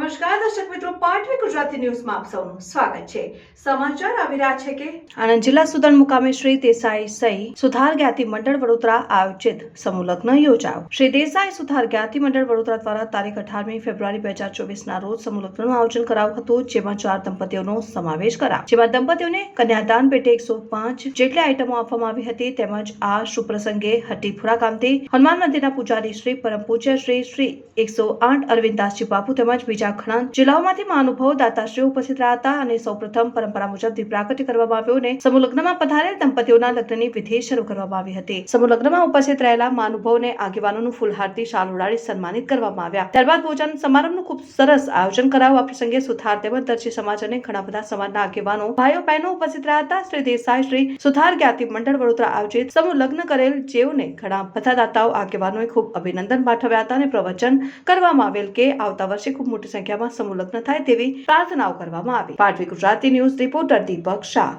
નમસ્કાર દર્શક મિત્રો, પાટવી ગુજરાતી ન્યૂઝમાં આપ સૌનું સ્વાગત છે। સમાચાર આવી રહ્યા છે કે આણંદ જિલ્લા સુદન મુકામે શ્રી દેસાઈ સહી સુથાર જ્ઞાતિ મંડળ વડોદરા આયોજિત સમૂહ લગ્ન યોજાયો। શ્રી દેસાઈ સુથાર જ્ઞાતિ મંડળ વડોદરા દ્વારા તારીખ 18મી ફેબ્રુઆરી 2024 ના રોજ સમૂહ લગ્નનું આયોજન કરાયું હતું, જેમાં 4 દંપતીઓનો સમાવેશ કરાયો, જેમાં દંપતીઓને કન્યાદાન પેટે 105 જેટલી આઈટમો આપવામાં આવી હતી। તેમજ આ શુભ પ્રસંગે હટ્ટીપુરા ગામથી હનુમાન મંદિરના પૂજારી શ્રી પરમ પૂજ્ય શ્રી 108 અરવિંદાસજી બાપુ તેમજ બીજા ઘણા જિલ્લાઓમાંથી મહાનુભાવો દાતાશ્રીઓ ઉપસ્થિત રહ્યા હતા અને સૌપ્રથમ પરંપરા મુજબ દીપ પ્રાગટ્ય કરવામાં આવ્યો અને સમૂહ લગ્નમાં પધારેલ દંપતીઓના લગ્નની વિધિ શરૂ કરવામાં આવી હતી। સમૂહ લગ્નમાં ઉપસ્થિત રહેલા મહાનુભાવોને આગેવાનોનું ફૂલહારથી શાલ ઉડાડી સન્માનિત કરવામાં આવ્યા। ત્યારબાદ ભોજન સમારંભનું ખૂબ સરસ આયોજન કરાયું। આ પ્રસંગે સુથાર તેમજ દરજી સમાજ અને ઘણા બધા સમાજના આગેવાનો ભાઈઓ બહેનો ઉપસ્થિત રહ્યા હતા। શ્રી દેસાઈ શ્રી સુથાર જ્ઞાતિ મંડળ વડોદરા આયોજિત સમૂહ લગ્ન કરેલ જેઓને ઘણા બધા દાતાઓ આગેવાનોએ ખૂબ અભિનંદન પાઠવ્યા હતા અને પ્રવચન કરવામાં આવેલ કે આવતા વર્ષે ખૂબ મોટી સંખ્યામાં સમૂહ લગ્ન થાય તેવી પ્રાર્થનાઓ કરવામાં આવી। પાટવી ગુજરાતી ન્યૂઝ રિપોર્ટર દીપક શાહ।